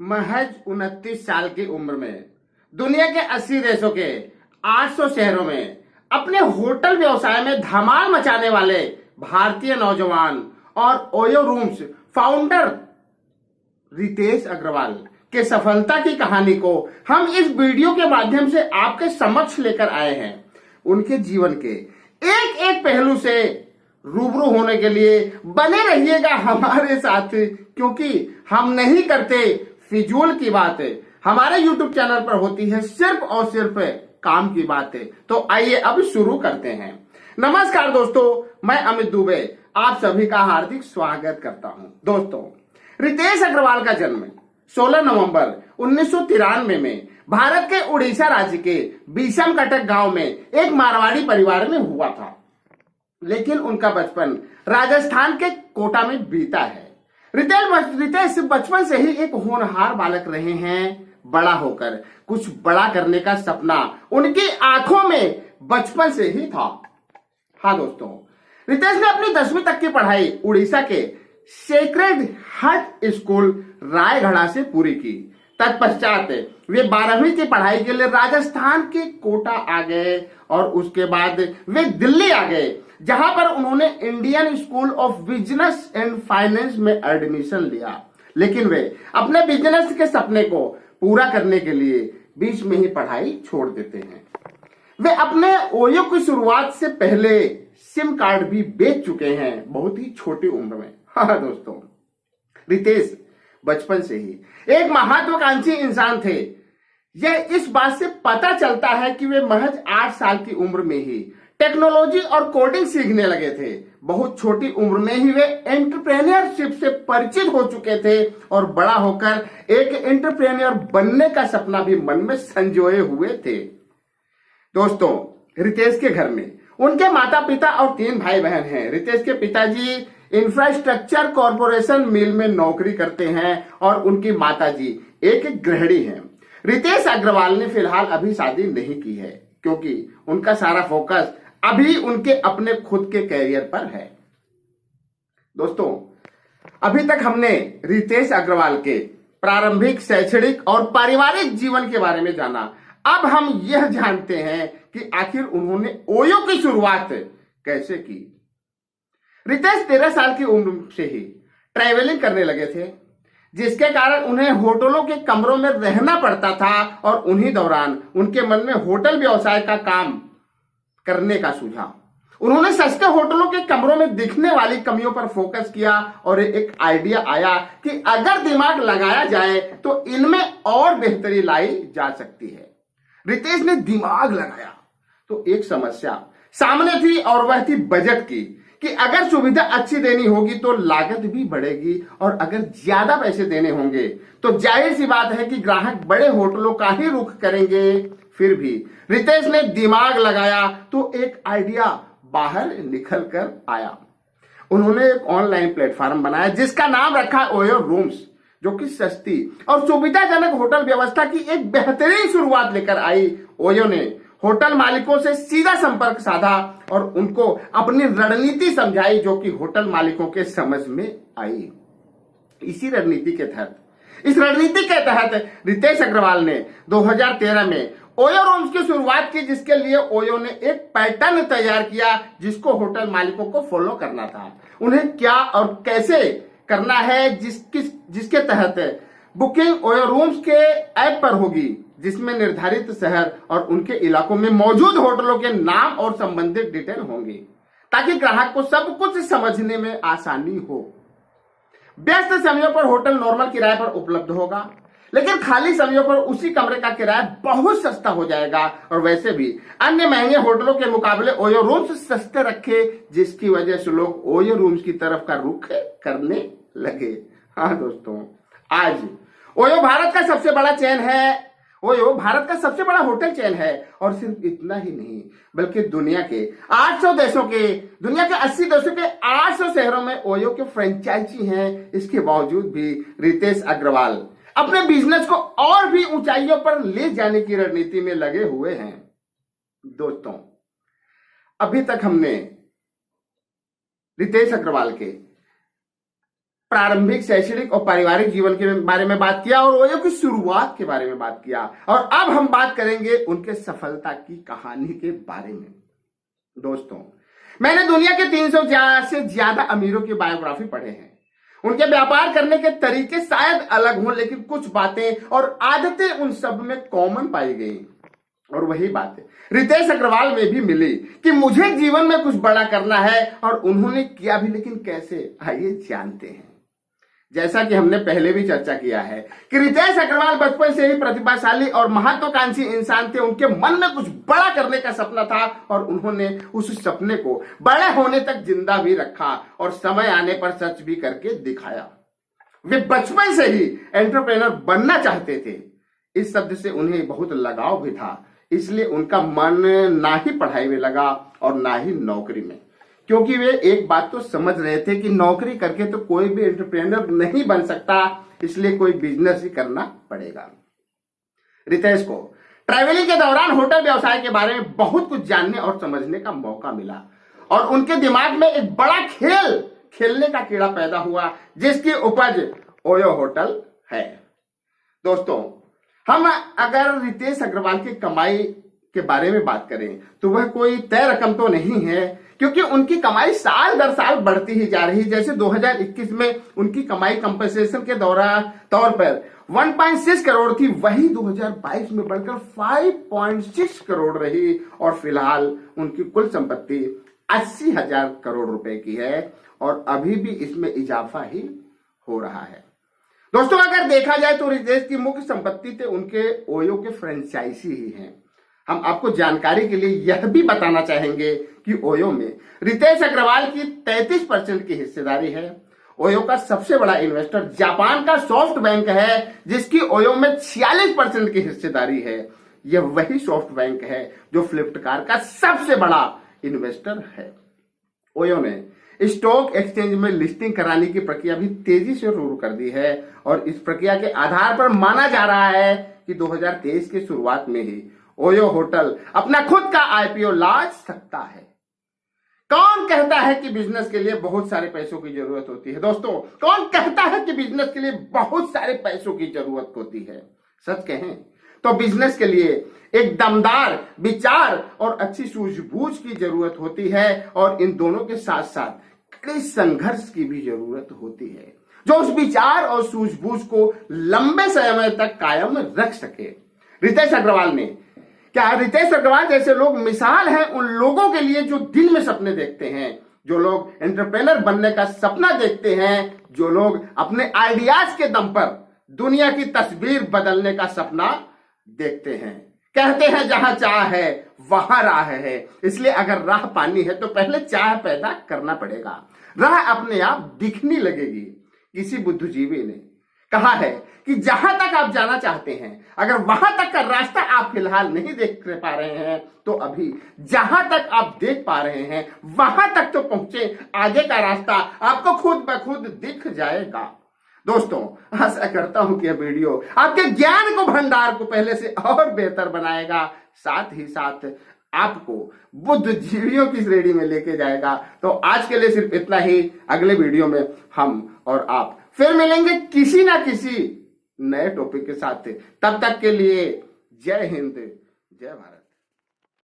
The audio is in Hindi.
महज 29 साल की उम्र में दुनिया के 80 देशों के 800 शहरों में अपने होटल व्यवसाय में धमाल मचाने वाले भारतीय नौजवान और ओयो रूम्स फाउंडर रितेश अग्रवाल के सफलता की कहानी को हम इस वीडियो के माध्यम से आपके समक्ष लेकर आए हैं। उनके जीवन के एक एक पहलू से रूबरू होने के लिए बने रहिएगा हमारे साथ, क्योंकि हम नहीं करते फिजूल की बातें। हमारे YouTube चैनल पर होती है सिर्फ और सिर्फ काम की बातें। तो आइए अब शुरू करते हैं। नमस्कार दोस्तों, मैं अमित दुबे आप सभी का हार्दिक स्वागत करता हूं। दोस्तों, रितेश अग्रवाल का जन्म 16 नवंबर 1993 में भारत के उड़ीसा राज्य के बीसम कटक गांव में एक मारवाड़ी परिवार में हुआ था। लेकिन उनका बचपन राजस्थान के कोटा में बीता है। रितेश बचपन से ही एक होनहार बालक रहे हैं। बड़ा होकर कुछ बड़ा करने का सपना उनकी आंखों में बचपन से ही था। हाँ दोस्तों, रितेश ने अपनी 10वीं तक की पढ़ाई उड़ीसा के सेक्रेड हार्ट स्कूल रायगढ़ से पूरी की। तत्पश्चात वे 12वीं की पढ़ाई के लिए राजस्थान के कोटा आ गए और उसके बाद वे दिल्ली आ गए, जहां पर उन्होंने Indian school of business and finance में एडमिशन लिया। लेकिन वे अपने बिजनेस के सपने को पूरा करने के लिए बीच में ही पढ़ाई छोड़ देते हैं। वे अपने ओयो की शुरुआत से पहले सिम कार्ड भी बेच चुके हैं, बहुत ही छोटी उम्र में। हाँ दोस्तों, रितेश बचपन से ही एक महत्वाकांक्षी इंसान थे। यह इस बात से पता चलता है कि वे महज 8 साल की उम्र में ही टेक्नोलॉजी और कोडिंग सीखने लगे थे। बहुत छोटी उम्र में ही वे एंटरप्रेन्योरशिप से परिचित हो चुके थे और बड़ा होकर एक एंटरप्रेन्योर बनने का सपना भी मन में संजोए हुए थे। दोस्तों, रितेश के घर में उनके माता पिता और 3 भाई बहन हैं। रितेश के पिताजी इंफ्रास्ट्रक्चर कॉरपोरेशन मिल में नौकरी करते हैं और उनकी माताजी एक गृहिणी हैं। रितेश अग्रवाल ने फिलहाल अभी शादी नहीं की है, क्योंकि उनका सारा फोकस अभी उनके अपने खुद के कैरियर पर है। दोस्तों, अभी तक हमने रितेश अग्रवाल के प्रारंभिक शैक्षणिक और पारिवारिक जीवन के बारे में जाना। अब हम यह जानते हैं कि आखिर उन्होंने ओयो की शुरुआत कैसे की। रितेश 13 साल की उम्र से ही ट्रैवलिंग करने लगे थे, जिसके कारण उन्हें होटलों के कमरों में रहना पड़ता था और उन्हीं दौरान उनके मन में होटल व्यवसाय का काम करने का सूझा। उन्होंने सस्ते होटलों के कमरों में दिखने वाली कमियों पर फोकस किया और एक आइडिया आया कि अगर दिमाग लगाया जाए तो इनमें और बेहतरी लाई जा सकती है। रितेश ने दिमाग लगाया तो एक समस्या सामने थी और वह थी बजट की, कि अगर सुविधा अच्छी देनी होगी तो लागत भी बढ़ेगी और अगर ज्यादा पैसे देने होंगे तो जाहिर सी बात है कि ग्राहक बड़े होटलों का ही रुख करेंगे। फिर भी रितेश ने दिमाग लगाया तो एक आइडिया बाहर निकल कर आया। उन्होंने एक ऑनलाइन प्लेटफॉर्म बनाया जिसका नाम रखा ओयो रूम्स, जो कि सस्ती और सुविधाजनक होटल व्यवस्था की एक बेहतरीन शुरुआत लेकर आई। ओयो ने होटल मालिकों से सीधा संपर्क साधा और उनको अपनी रणनीति समझाई, जो कि होटल मालिकों के समझ में आई। इस रणनीति के तहत रितेश अग्रवाल ने 2013 में ओयो रूम्स की शुरुआत की, जिसके लिए ओयो ने एक पैटर्न तैयार किया जिसको होटल मालिकों को फॉलो करना था। उन्हें क्या और कैसे करना है, जिसके तहत बुकिंग ओयो रूम्स के ऐप पर होगी, जिसमें निर्धारित शहर और उनके इलाकों में मौजूद होटलों के नाम और संबंधित डिटेल होंगे, ताकि ग्राहक को सब कुछ समझने में आसानी हो। व्यस्त समयों पर होटल नॉर्मल किराए पर उपलब्ध होगा, लेकिन खाली समयों पर उसी कमरे का किराया बहुत सस्ता हो जाएगा। और वैसे भी अन्य महंगे होटलों के मुकाबले ओयो रूम्स सस्ते रखे, जिसकी वजह से लोग ओयो रूम्स की तरफ का रुख करने लगे। हाँ दोस्तों, आज ओयो भारत का सबसे बड़ा चेन है। ओयो भारत का सबसे बड़ा होटल चेन है और सिर्फ इतना ही नहीं, बल्कि दुनिया के 80 देशों के 800 शहरों में ओयो के फ्रेंचाइजी हैं। इसके बावजूद भी रितेश अग्रवाल अपने बिजनेस को और भी ऊंचाइयों पर ले जाने की रणनीति में लगे हुए हैं। दोस्तों, अभी तक हमने रितेश अग्रवाल के प्रारंभिक शैक्षणिक और पारिवारिक जीवन के बारे में बात किया और ओयो की शुरुआत के बारे में बात किया। और अब हम बात करेंगे उनके सफलता की कहानी के बारे में। दोस्तों, मैंने दुनिया के 300 से ज्यादा अमीरों की बायोग्राफी पढ़े हैं। उनके व्यापार करने के तरीके शायद अलग हों, लेकिन कुछ बातें और आदतें उन सब में कॉमन पाई गई। और वही बात है रितेश अग्रवाल में भी मिली कि मुझे जीवन में कुछ बड़ा करना है, और उन्होंने किया भी, लेकिन कैसे, आइए जानते हैं। जैसा कि हमने पहले भी चर्चा किया है कि रितेश अग्रवाल बचपन से ही प्रतिभाशाली और महत्वाकांक्षी इंसान थे। उनके मन में कुछ बड़ा करने का सपना था और उन्होंने उस सपने को बड़े होने तक जिंदा भी रखा और समय आने पर सच भी करके दिखाया। वे बचपन से ही एंटरप्रेन्योर बनना चाहते थे। इस शब्द से उन्हें बहुत लगाव भी था, इसलिए उनका मन ना ही पढ़ाई में लगा और ना ही नौकरी में, क्योंकि वे एक बात तो समझ रहे थे कि नौकरी करके तो कोई भी एंटरप्रेन्योर नहीं बन सकता, इसलिए कोई बिजनेस ही करना पड़ेगा। रितेश को ट्रैवलिंग के दौरान होटल व्यवसाय के बारे में बहुत कुछ जानने और समझने का मौका मिला और उनके दिमाग में एक बड़ा खेलने का कीड़ा पैदा हुआ, जिसकी उपज ओयो होटल है। दोस्तों, हम अगर रितेश अग्रवाल की कमाई के बारे में बात करें तो वह कोई तय रकम तो नहीं है, क्योंकि उनकी कमाई साल दर साल बढ़ती ही जा रही है। जैसे 2021 में उनकी कमाई कंपनसेशन के तौर पर 1.6 करोड़ थी, वही 2022 में बढ़कर 5.6 करोड़ रही और फिलहाल उनकी कुल संपत्ति 80,000 करोड़ रुपए की है और अभी भी इसमें इजाफा ही हो रहा है। दोस्तों, अगर देखा जाए तो रितेश की मुख्य संपत्ति तो उनके ओयो के फ्रेंचाइजी ही हैं। हम आपको जानकारी के लिए यह भी बताना चाहेंगे कि ओयो में रितेश अग्रवाल की 33% की हिस्सेदारी है। ओयो का सबसे बड़ा इन्वेस्टर जापान का सॉफ्ट बैंक है, जिसकी ओयो में 46% की हिस्सेदारी है। यह वही सॉफ्ट बैंक है जो फ्लिपकार्ट का सबसे बड़ा इन्वेस्टर है। ओयो ने स्टॉक एक्सचेंज में लिस्टिंग कराने की प्रक्रिया भी तेजी से शुरू कर दी है और इस प्रक्रिया के आधार पर माना जा रहा है कि 2023 की शुरुआत में ही ओयो होटल अपना खुद का आईपीओ लॉन्च सकता है। कौन कहता है कि बिजनेस के लिए बहुत सारे पैसों की जरूरत होती है? दोस्तों, कौन कहता है कि बिजनेस के लिए बहुत सारे पैसों की जरूरत होती है? सच कहें तो बिजनेस के लिए एक दमदार विचार और अच्छी सूझबूझ की जरूरत होती है और इन दोनों के साथ साथ कड़े संघर्ष की भी जरूरत होती है, जो उस विचार और सूझबूझ को लंबे समय तक कायम रख सके। रितेश अग्रवाल जैसे लोग मिसाल हैं उन लोगों के लिए जो दिल में सपने देखते हैं, जो लोग एंटरप्रेन्योर बनने का सपना देखते हैं, जो लोग अपने आइडियाज के दम पर दुनिया की तस्वीर बदलने का सपना देखते हैं। कहते हैं जहां चाह है वहां राह है, इसलिए अगर राह पानी है तो पहले चाह पैदा करना पड़ेगा। राह अपने आप दिखने लगेगी। किसी बुद्धिजीवी ने कहा है कि जहां तक आप जाना चाहते हैं, अगर वहां तक का रास्ता आप फिलहाल नहीं देख पा रहे हैं तो अभी जहां तक आप देख पा रहे हैं वहां तक तो पहुंचे, आगे का रास्ता आपको खुद ब खुद दिख जाएगा। दोस्तों, आशा करता हूं कि यह वीडियो आपके ज्ञान को भंडार को पहले से और बेहतर बनाएगा, साथ ही साथ आपको बुद्धिजीवियों की श्रेणी में लेके जाएगा। तो आज के लिए सिर्फ इतना ही। अगले वीडियो में हम और आप फिर मिलेंगे किसी ना किसी नए टॉपिक के साथ। तब तक के लिए जय हिंद, जय भारत।